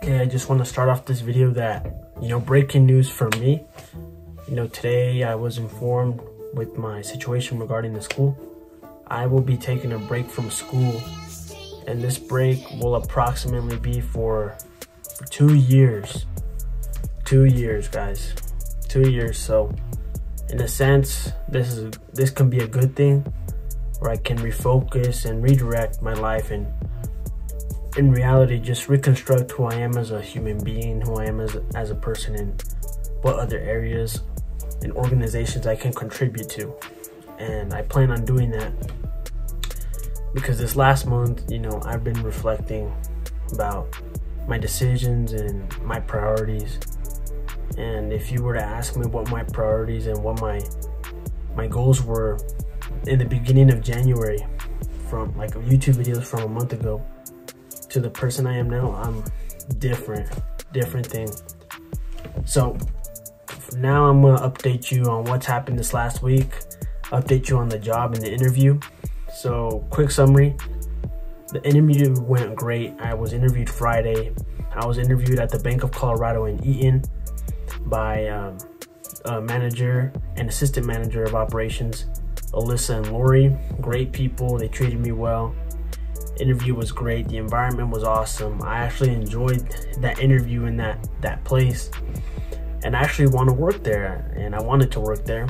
Okay, I just want to start off this video that, breaking news for me. Today I was informed with my situation regarding the school. I will be taking a break from school, and this break will approximately be for 2 years. 2 years, guys. 2 years. So in a sense, this can be a good thing, where I can refocus and redirect my life and in reality just reconstruct who I am as a human being, who I am as a person, and what other areas and organizations I can contribute to. And I plan on doing that because this last month, I've been reflecting about my decisions and my priorities. And if you were to ask me what my priorities and what my goals were in the beginning of January, from like YouTube videos from a month ago to the person I am now, I'm different thing. So now I'm gonna update you on what's happened this last week, update you on the job and the interview. So quick summary: the interview went great. I was interviewed Friday. I was interviewed at the Bank of Colorado in Eaton by a manager and assistant manager of operations, Alyssa and Lori. Great people, they treated me well. Interview was great. The environment was awesome. I actually enjoyed that interview in that place, and I actually want to work there, and I wanted to work there.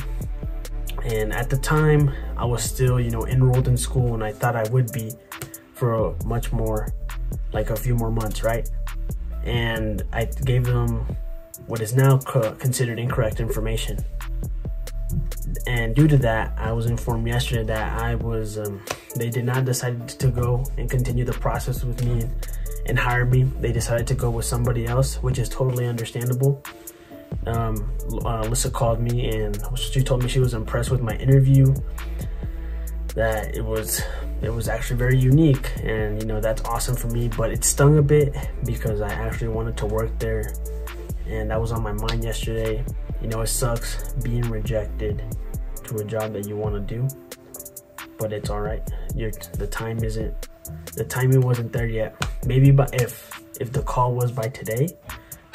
And at the time I was still enrolled in school, and I thought I would be for much more, like a few more months, right? And I gave them what is now considered incorrect information. And due to that, I was informed yesterday that they did not decide to go and continue the process with me and hire me. They decided to go with somebody else, which is totally understandable. Alyssa called me and she told me she was impressed with my interview, that it was actually very unique, and that's awesome for me. But it stung a bit because I actually wanted to work there, and that was on my mind yesterday. It sucks being rejected to a job that you want to do, but it's all right. The timing wasn't there yet. Maybe, but if the call was by today,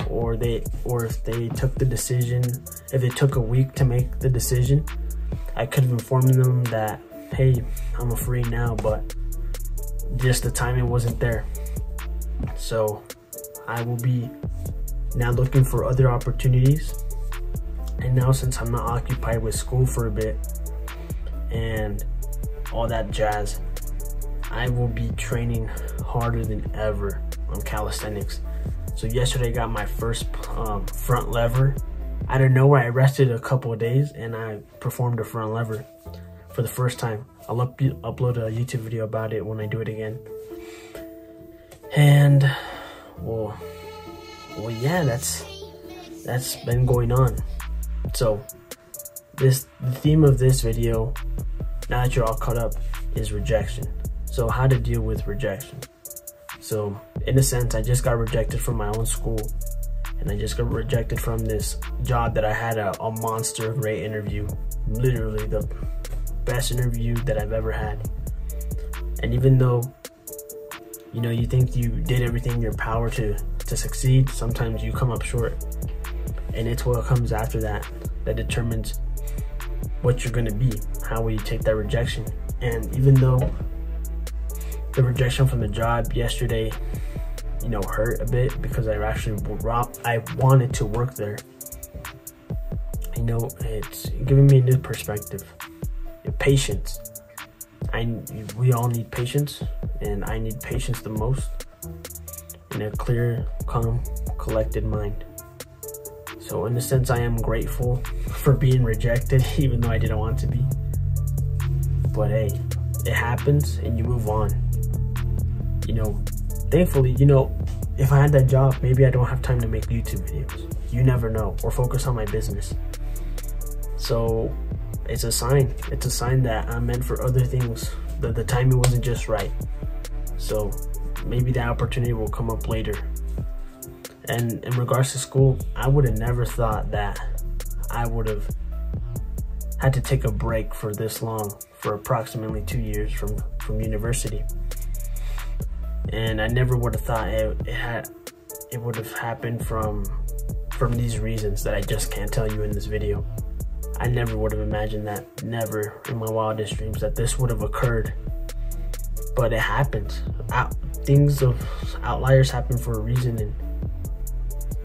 or if they took the decision, if it took a week to make the decision, I could have informed them that, hey, I'm free now, but just the timing wasn't there. So I will be now looking for other opportunities. And now, since I'm not occupied with school for a bit and all that jazz, I will be training harder than ever on calisthenics. So yesterday I got my first front lever. Out of nowhere, I rested a couple of days and I performed a front lever for the first time. I'll upload a YouTube video about it when I do it again. And well yeah, that's been going on. So the theme of this video, now that you're all caught up, is rejection. So how to deal with rejection. So in a sense, I just got rejected from my own school, and I just got rejected from this job that I had a monster great interview, literally the best interview that I've ever had. And even though you think you did everything in your power to succeed, sometimes you come up short. And it's what comes after that determines what you're gonna be. How will you take that rejection? And even though the rejection from the job yesterday, hurt a bit, because I wanted to work there. It's giving me a new perspective. Patience. We all need patience, and I need patience the most, in a clear, calm, collected mind. So in a sense, I am grateful for being rejected, even though I didn't want to be. But hey, it happens and you move on. Thankfully, if I had that job, maybe I don't have time to make YouTube videos. You never know, or focus on my business. So it's a sign. It's a sign that I'm meant for other things, that the timing wasn't just right. So maybe that opportunity will come up later. And in regards to school, I would have never thought that I would have had to take a break for this long, for approximately 2 years from university. And I never would have thought it it would have happened from these reasons that I just can't tell you in this video. I never would have imagined that, never in my wildest dreams, that this would have occurred. But it happens. Outliers happen for a reason, and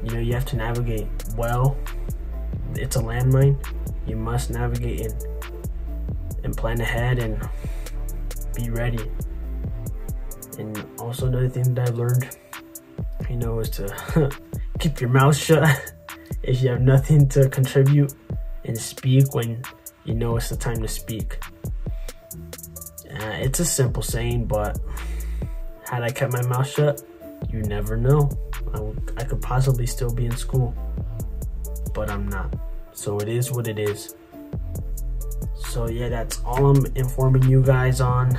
you know, you have to navigate well. It's a landmine. You must navigate and plan ahead and be ready. And also another thing that I've learned, you know, is to keep your mouth shut if you have nothing to contribute, and speak when you know it's the time to speak. It's a simple saying, but had I kept my mouth shut, you never know. I could possibly still be in school, but I'm not. So it is what it is. So yeah, that's all I'm informing you guys on.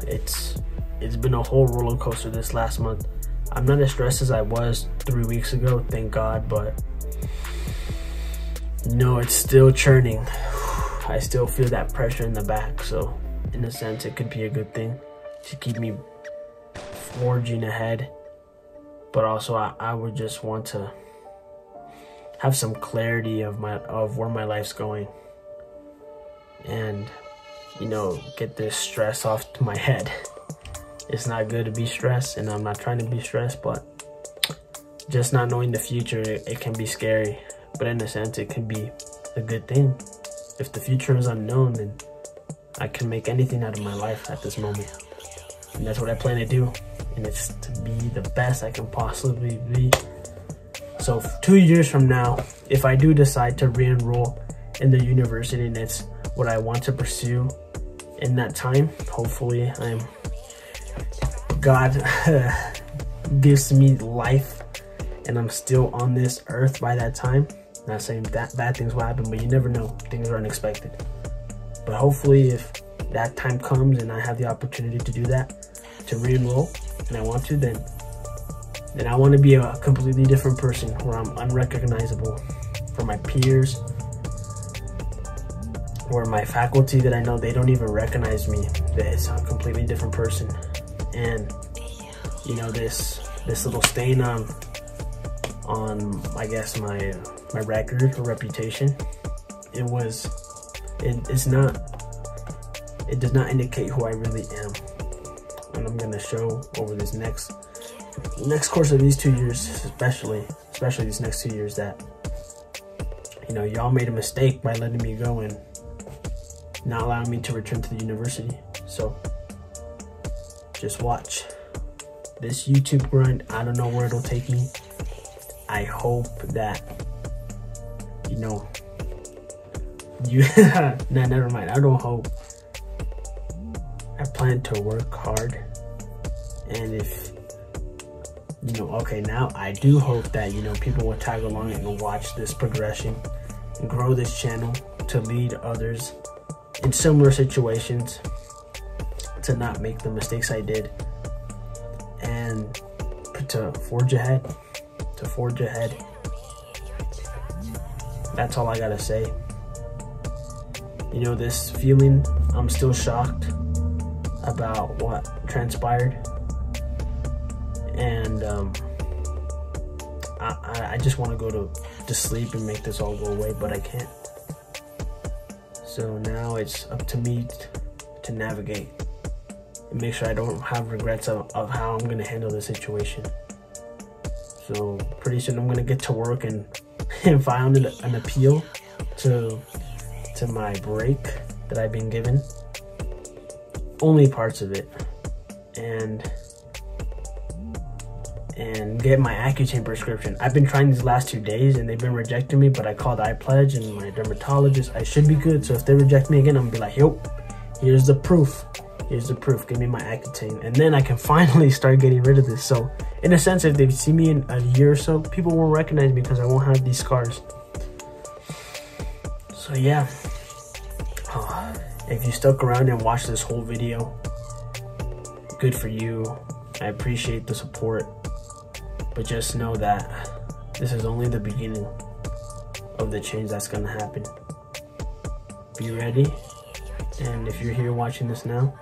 It's been a whole roller coaster this last month. I'm not as stressed as I was 3 weeks ago, thank God, but no, it's still churning. I still feel that pressure in the back, so in a sense it could be a good thing to keep me forging ahead. But also I would just want to have some clarity of where my life's going, and you know, get this stress off to my head. It's not good to be stressed, and I'm not trying to be stressed, but just not knowing the future, it can be scary. But in a sense, it can be a good thing. If the future is unknown, then I can make anything out of my life at this moment. And that's what I plan to do. And it's to be the best I can possibly be. So 2 years from now, if I do decide to re-enroll in the university and it's what I want to pursue in that time, hopefully God gives me life and I'm still on this earth by that time. Not saying that bad things will happen, but you never know. Things are unexpected. But hopefully if that time comes and I have the opportunity to do that, to re-enroll, and I want to, then I want to be a completely different person where I'm unrecognizable for my peers, or my faculty that I know they don't even recognize me. That it's a completely different person. And you know, this little stain on I guess my record or reputation, it does not indicate who I really am. And I'm gonna show over this next course of these 2 years, especially these next 2 years, that you know, y'all made a mistake by letting me go and not allowing me to return to the university. So just watch this YouTube grind. I don't know where it'll take me. I hope that, you know, nah, never mind. I don't hope. I plan to work hard. And if, you know, okay, now I do hope that, you know, people will tag along and watch this progression and grow this channel to lead others in similar situations to not make the mistakes I did, and to forge ahead. That's all I gotta say. You know, this feeling, I'm still shocked about what transpired, and I just want to go to sleep and make this all go away, but I can't. So now it's up to me to navigate and make sure I don't have regrets of how I'm going to handle the situation. So pretty soon I'm going to get to work and file an appeal to my break that I've been given. Only parts of it. And get my Accutane prescription. I've been trying these last 2 days and they've been rejecting me, but I called iPledge and my dermatologist. I should be good. So if they reject me again, I'm gonna be like, yo, here's the proof. Here's the proof. Give me my Accutane. And then I can finally start getting rid of this. So in a sense, if they see me in a year or so, people won't recognize me because I won't have these scars. So yeah. If you stuck around and watched this whole video, good for you. I appreciate the support. But just know that this is only the beginning of the change that's gonna happen. Be ready. And if you're here watching this now,